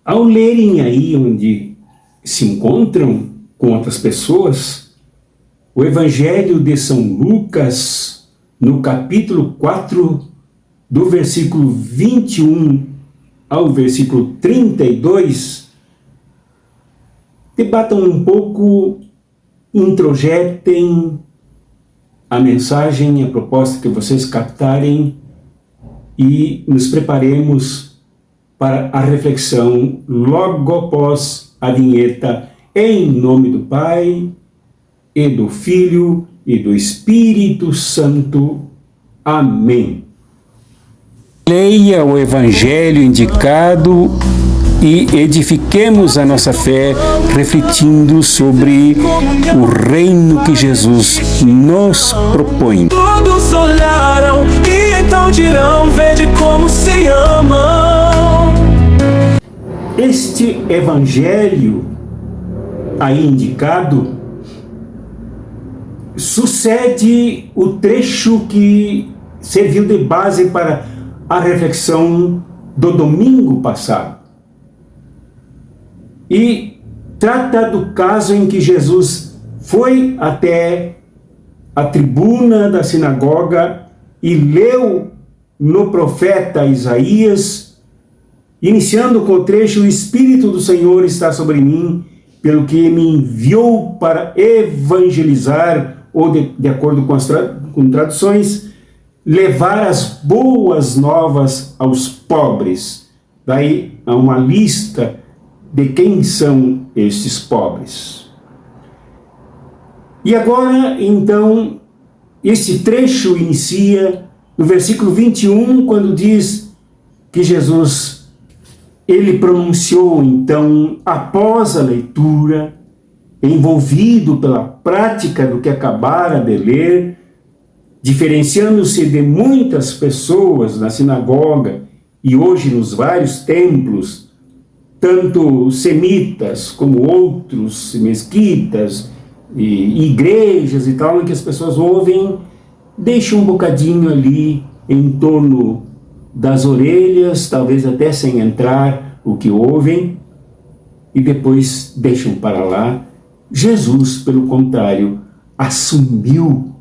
Ao lerem aí onde se encontram com outras pessoas, o Evangelho de São Lucas, no capítulo 4, do versículo 21 ao versículo 32, debatam um pouco, introjetem a mensagem, a proposta que vocês captarem e nos preparemos para a reflexão logo após a vinheta, em nome do Pai, e do Filho, e do Espírito Santo. Amém. Leia o Evangelho indicado e edifiquemos a nossa fé refletindo sobre o reino que Jesus nos propõe. Todos olharam e então dirão, vede como se amam. Este Evangelho aí indicado sucede o trecho que serviu de base para a reflexão do domingo passado. E trata do caso em que Jesus foi até a tribuna da sinagoga e leu no profeta Isaías, iniciando com o trecho: o Espírito do Senhor está sobre mim, pelo que me enviou para evangelizar, ou de acordo com traduções, levar as boas novas aos pobres. Daí há uma lista de quem são estes pobres. E agora, então, esse trecho inicia no versículo 21, quando diz que Jesus, ele pronunciou, então, após a leitura, envolvido pela prática do que acabara de ler, diferenciando-se de muitas pessoas na sinagoga e hoje nos vários templos, tanto semitas como outros mesquitas e igrejas e tal, em que as pessoas ouvem, deixam um bocadinho ali em torno das orelhas, talvez até sem entrar o que ouvem, e depois deixam para lá. Jesus, pelo contrário, assumiu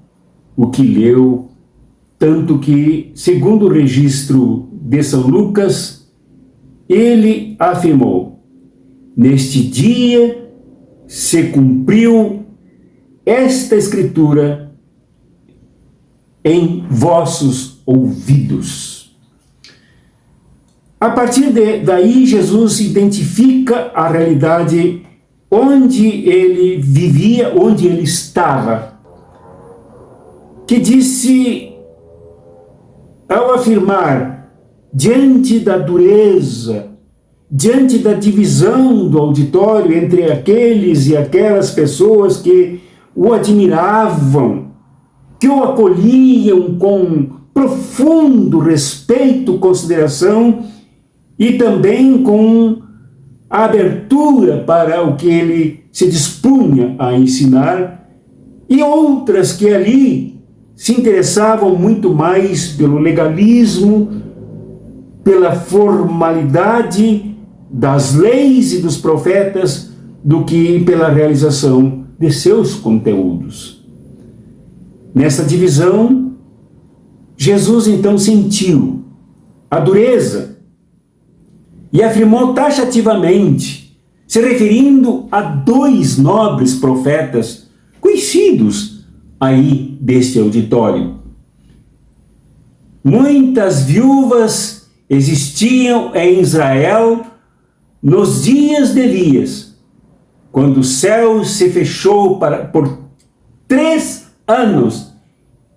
o que leu, tanto que, segundo o registro de São Lucas, ele afirmou: neste dia se cumpriu esta escritura em vossos ouvidos. A partir daí, Jesus identifica a realidade onde ele vivia, onde ele estava, que disse, ao afirmar, diante da dureza, diante da divisão do auditório entre aqueles e aquelas pessoas que o admiravam, que o acolhiam com profundo respeito, consideração e também com a abertura para o que ele se dispunha a ensinar, e outras que ali se interessavam muito mais pelo legalismo, pela formalidade das leis e dos profetas, do que pela realização de seus conteúdos. Nessa divisão, Jesus então sentiu a dureza e afirmou taxativamente, se referindo a dois nobres profetas conhecidos aí deste auditório: muitas viúvas existiam em Israel nos dias de Elias, quando o céu se fechou por 3 anos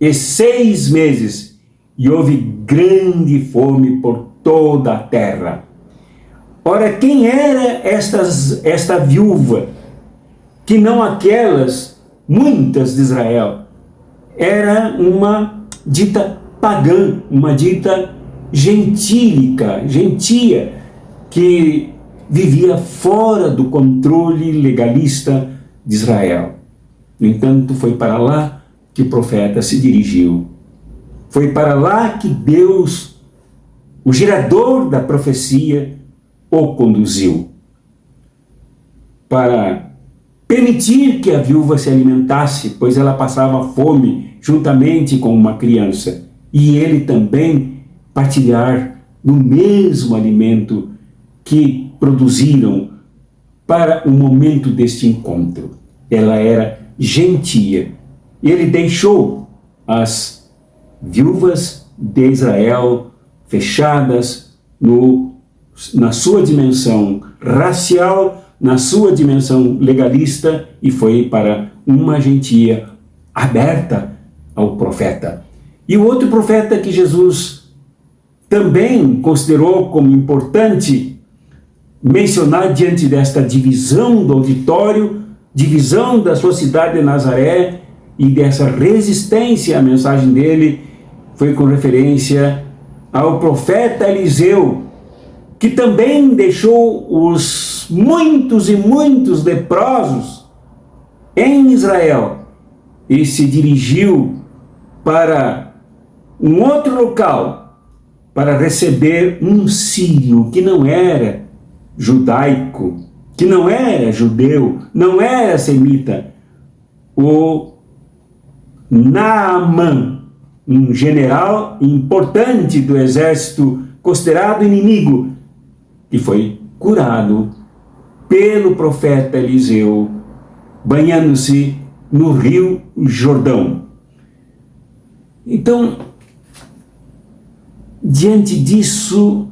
e 6 meses, e houve grande fome por toda a terra. Ora, quem era esta viúva, que não aquelas, muitas de Israel? Era uma dita pagã, uma dita gentílica, gentia, que vivia fora do controle legalista de Israel. No entanto, foi para lá que o profeta se dirigiu. Foi para lá que Deus, o gerador da profecia, o conduziu para permitir que a viúva se alimentasse, pois ela passava fome juntamente com uma criança, e ele também partilhar do mesmo alimento que produziram para o momento deste encontro. Ela era gentia. Ele deixou as viúvas de Israel fechadas na sua dimensão racial, na sua dimensão legalista, e foi para uma gentia aberta ao profeta. E o outro profeta que Jesus também considerou como importante mencionar diante desta divisão do auditório, divisão da sua cidade de Nazaré e dessa resistência à mensagem dele, foi com referência ao profeta Eliseu, que também deixou os muitos e muitos leprosos em Israel e se dirigiu para um outro local para receber um sírio que não era judaico, que não era judeu, não era semita, o Naamã, um general importante do exército considerado inimigo, que foi curado pelo profeta Eliseu, banhando-se no rio Jordão. Então, diante disso,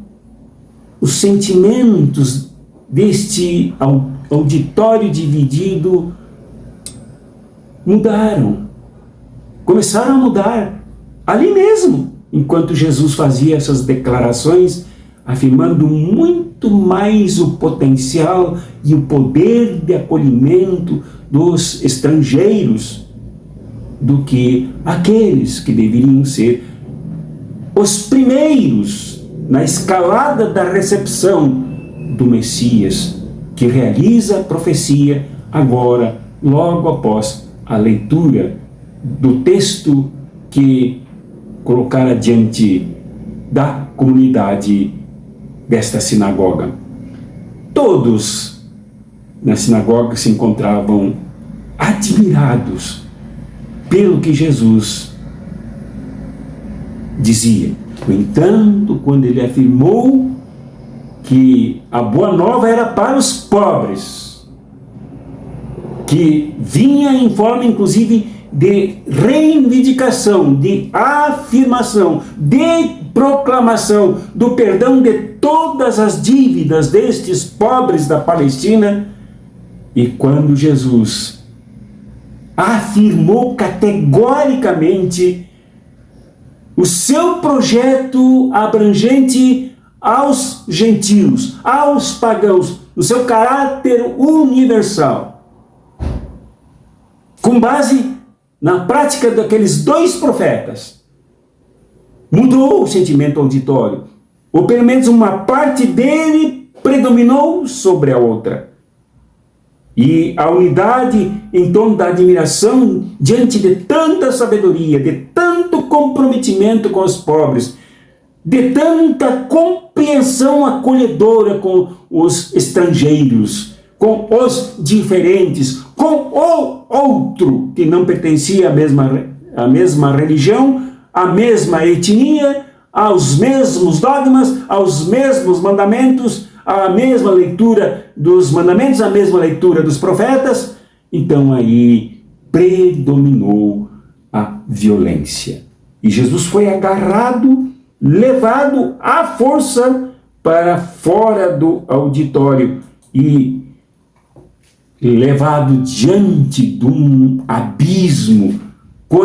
os sentimentos deste auditório dividido mudaram, começaram a mudar ali mesmo, enquanto Jesus fazia essas declarações, afirmando muito mais o potencial e o poder de acolhimento dos estrangeiros do que aqueles que deveriam ser os primeiros na escalada da recepção do Messias, que realiza a profecia agora, logo após a leitura do texto que colocara diante da comunidade desta sinagoga. Todos na sinagoga se encontravam admirados pelo que Jesus dizia. No entanto, quando ele afirmou que a boa nova era para os pobres, que vinha em forma inclusive de reivindicação, de afirmação, de proclamação do perdão de todas as dívidas destes pobres da Palestina, e quando Jesus afirmou categoricamente o seu projeto abrangente aos gentios, aos pagãos, o seu caráter universal, com base na prática daqueles dois profetas, mudou o sentimento auditório, ou pelo menos uma parte dele predominou sobre a outra. E a unidade em torno da admiração diante de tanta sabedoria, de tanto comprometimento com os pobres, de tanta compreensão acolhedora com os estrangeiros, com os diferentes, com o outro que não pertencia à mesma religião, à mesma etnia, aos mesmos dogmas, aos mesmos mandamentos, à mesma leitura dos mandamentos, à mesma leitura dos profetas. Então aí predominou a violência. E Jesus foi agarrado, levado à força para fora do auditório e levado diante de um abismo, com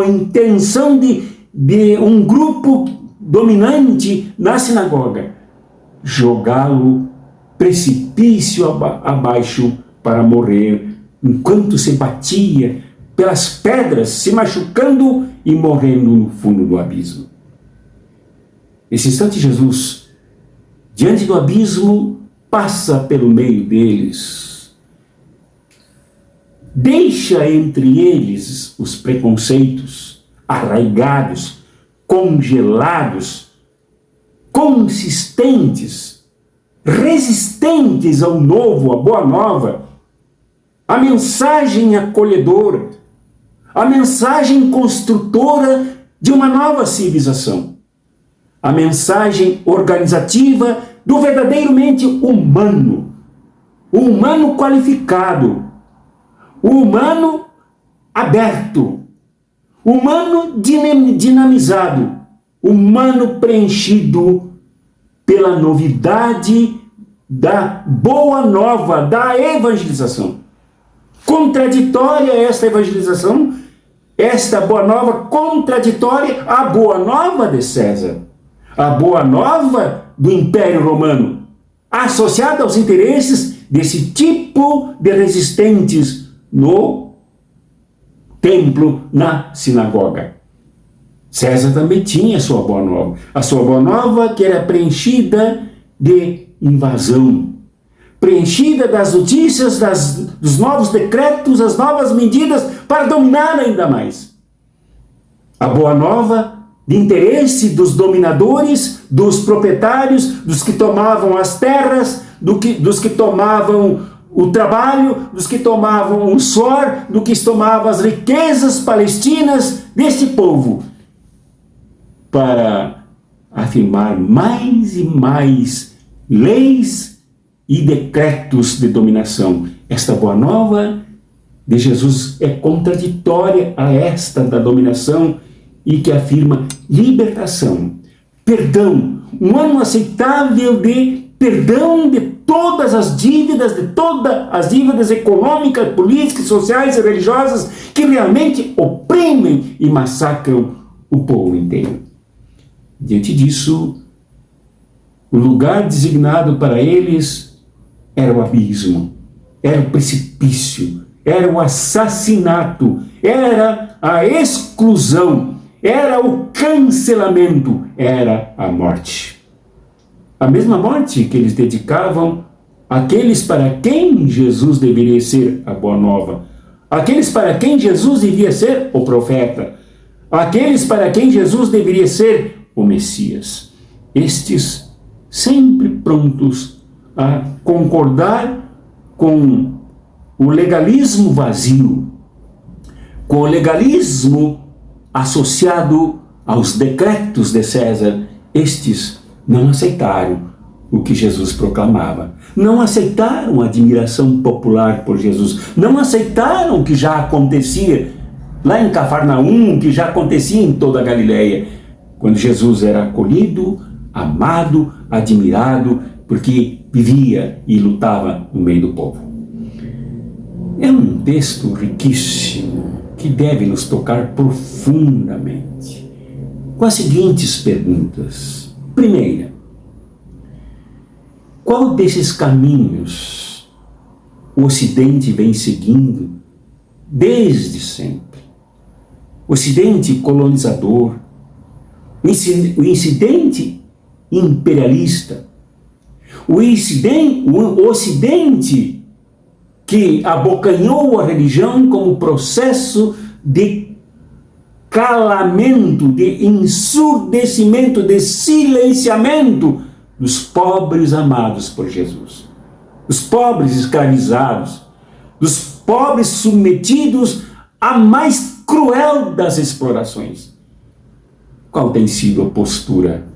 a intenção de um grupo dominante na sinagoga jogá-lo precipício abaixo para morrer, enquanto se batia pelas pedras, se machucando e morrendo no fundo do abismo. Nesse instante, Jesus, diante do abismo, passa pelo meio deles, deixa entre eles os preconceitos arraigados, congelados, consistentes resistentes ao novo, à boa nova, a mensagem acolhedora, a mensagem construtora de uma nova civilização, a mensagem organizativa do verdadeiramente humano, o humano qualificado, o humano aberto, o humano dinamizado, o humano preenchido pela novidade da boa nova, da evangelização. Contraditória esta evangelização, esta boa nova, contraditória à boa nova de César, a boa nova do Império Romano, associada aos interesses desse tipo de resistentes no templo, na sinagoga. César também tinha a sua boa nova que era preenchida de invasão, preenchida das notícias, dos novos decretos, as novas medidas para dominar ainda mais. A boa nova de interesse dos dominadores, dos proprietários, dos que tomavam as terras, dos que tomavam o trabalho, dos que tomavam o suor, dos que tomavam as riquezas palestinas deste povo, para afirmar mais e mais leis e decretos de dominação. Esta boa nova de Jesus é contraditória a esta da dominação e que afirma libertação, perdão, um ano aceitável de perdão de todas as dívidas, econômicas, políticas, sociais e religiosas que realmente oprimem e massacram o povo inteiro. Diante disso, o lugar designado para eles era o abismo, era o precipício, era o assassinato, era a exclusão, era o cancelamento, era a morte. A mesma morte que eles dedicavam àqueles para quem Jesus deveria ser a boa nova, aqueles para quem Jesus devia ser o profeta, aqueles para quem Jesus deveria ser o Messias. Estes sempre prontos a concordar com o legalismo vazio, com o legalismo associado aos decretos de César. Estes não aceitaram o que Jesus proclamava, não aceitaram a admiração popular por Jesus, não aceitaram o que já acontecia lá em Cafarnaum, que já acontecia em toda a Galileia, quando Jesus era acolhido, amado, admirado, porque vivia e lutava no meio do povo. É um texto riquíssimo que deve nos tocar profundamente, com as seguintes perguntas. Primeira, qual desses caminhos o Ocidente vem seguindo desde sempre? O Ocidente colonizador, o Ocidente imperialista, o Ocidente que abocanhou a religião como processo de calamento, de ensurdecimento, de silenciamento dos pobres amados por Jesus, dos pobres escravizados, dos pobres submetidos à mais cruel das explorações. Qual tem sido a postura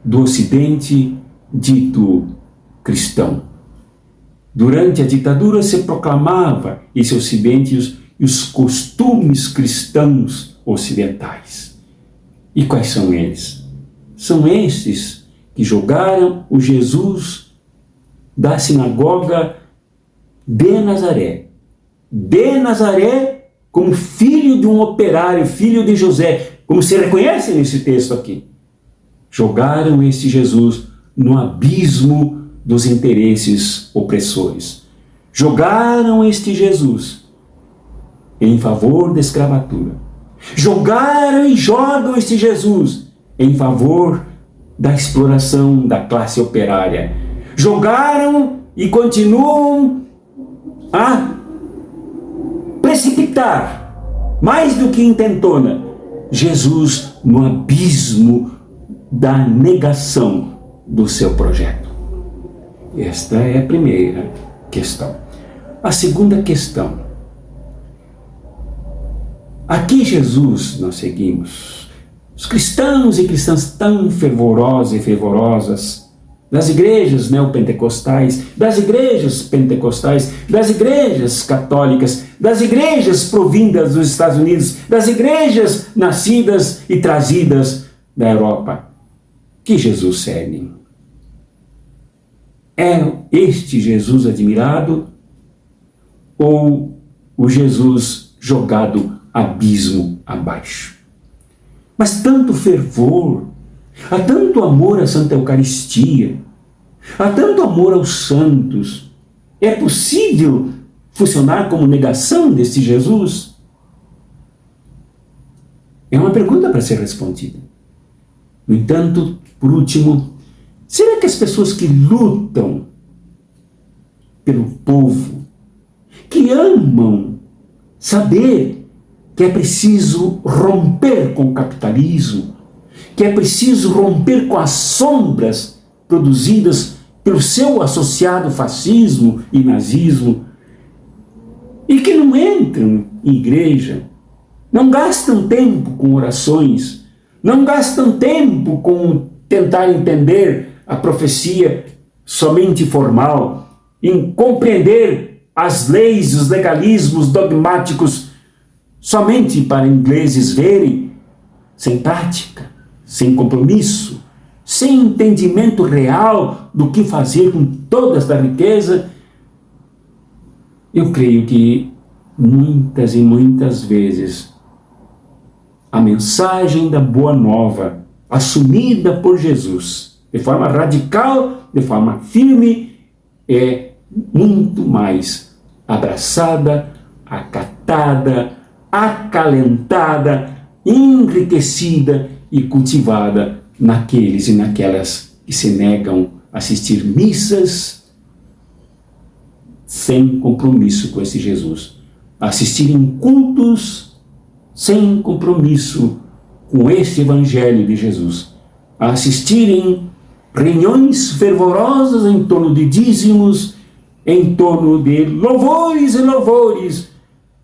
do Ocidente dito cristão? Durante a ditadura se proclamava esse Ocidente e os costumes cristãos ocidentais. E quais são eles? São estes que jogaram o Jesus da sinagoga de Nazaré como filho de um operário, filho de José, como se reconhece nesse texto aqui. Jogaram este Jesus no abismo dos interesses opressores. Jogaram este Jesus em favor da escravatura. Jogaram e jogam este Jesus em favor da exploração da classe operária. Jogaram e continuam a precipitar, mais do que intentona, Jesus no abismo da negação do seu projeto. Esta é a primeira questão. A segunda questão. Aqui Jesus nós seguimos. Os cristãos e cristãs tão fervorosos e fervorosas das igrejas neopentecostais, das igrejas pentecostais, das igrejas católicas, das igrejas provindas dos Estados Unidos, das igrejas nascidas e trazidas da Europa. Que Jesus seguem? É este Jesus admirado ou o Jesus jogado abismo abaixo? Mas tanto fervor, há tanto amor à Santa Eucaristia, há tanto amor aos santos. É possível funcionar como negação deste Jesus? É uma pergunta para ser respondida. No entanto, por último, será que as pessoas que lutam pelo povo, que amam saber que é preciso romper com o capitalismo, que é preciso romper com as sombras produzidas pelo seu associado fascismo e nazismo, e que não entram em igreja, não gastam tempo com orações, não gastam tempo com tentar entender a profecia somente formal, em compreender as leis, os legalismos dogmáticos somente para ingleses verem, sem prática, sem compromisso, sem entendimento real do que fazer com toda esta riqueza. Eu creio que muitas e muitas vezes a mensagem da Boa Nova, assumida por Jesus, de forma radical, de forma firme, é muito mais abraçada, acatada, acalentada, enriquecida e cultivada naqueles e naquelas que se negam a assistir missas sem compromisso com esse Jesus, a assistirem cultos sem compromisso com esse Evangelho de Jesus, a assistirem reuniões fervorosas em torno de dízimos, em torno de louvores e louvores,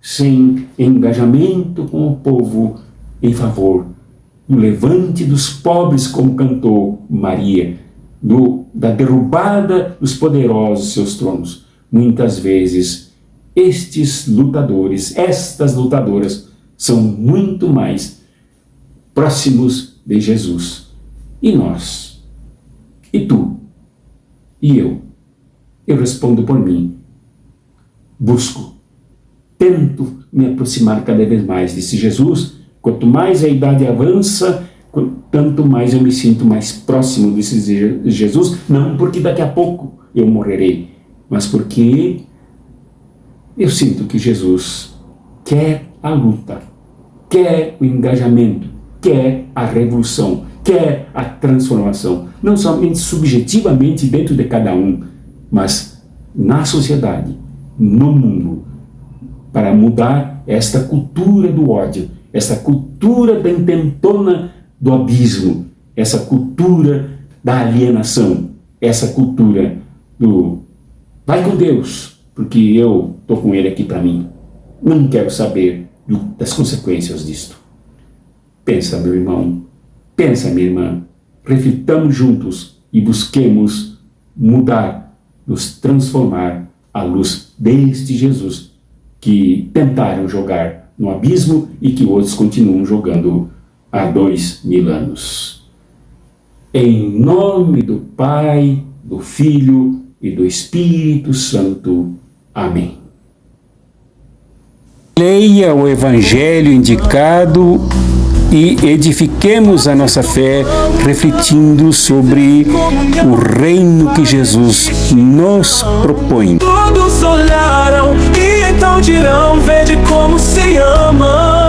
sem engajamento com o povo em favor do levante dos pobres, como cantou Maria, da derrubada dos poderosos seus tronos. Muitas vezes estes lutadores, estas lutadoras, são muito mais próximos de Jesus. E nós? E tu? E eu? Eu respondo por mim. Busco, tento me aproximar cada vez mais desse Jesus. Quanto mais a idade avança, tanto mais eu me sinto mais próximo desse Jesus, não porque daqui a pouco eu morrerei, mas porque eu sinto que Jesus quer a luta, quer o engajamento, quer a revolução, quer a transformação, não somente subjetivamente dentro de cada um, mas na sociedade, no mundo, para mudar esta cultura do ódio, essa cultura da intentona do abismo, essa cultura da alienação, essa cultura do vai com Deus, porque eu estou com Ele aqui para mim. Não quero saber das consequências disto. Pensa, meu irmão, pensa, minha irmã, reflitamos juntos e busquemos mudar, nos transformar à luz deste Jesus que tentaram jogar no abismo e que outros continuam jogando há 2000 anos. Em nome do Pai, do Filho e do Espírito Santo. Amém. Leia o Evangelho indicado e edifiquemos a nossa fé refletindo sobre o reino que Jesus nos propõe. Todos olharam e então dirão: vede como se ama.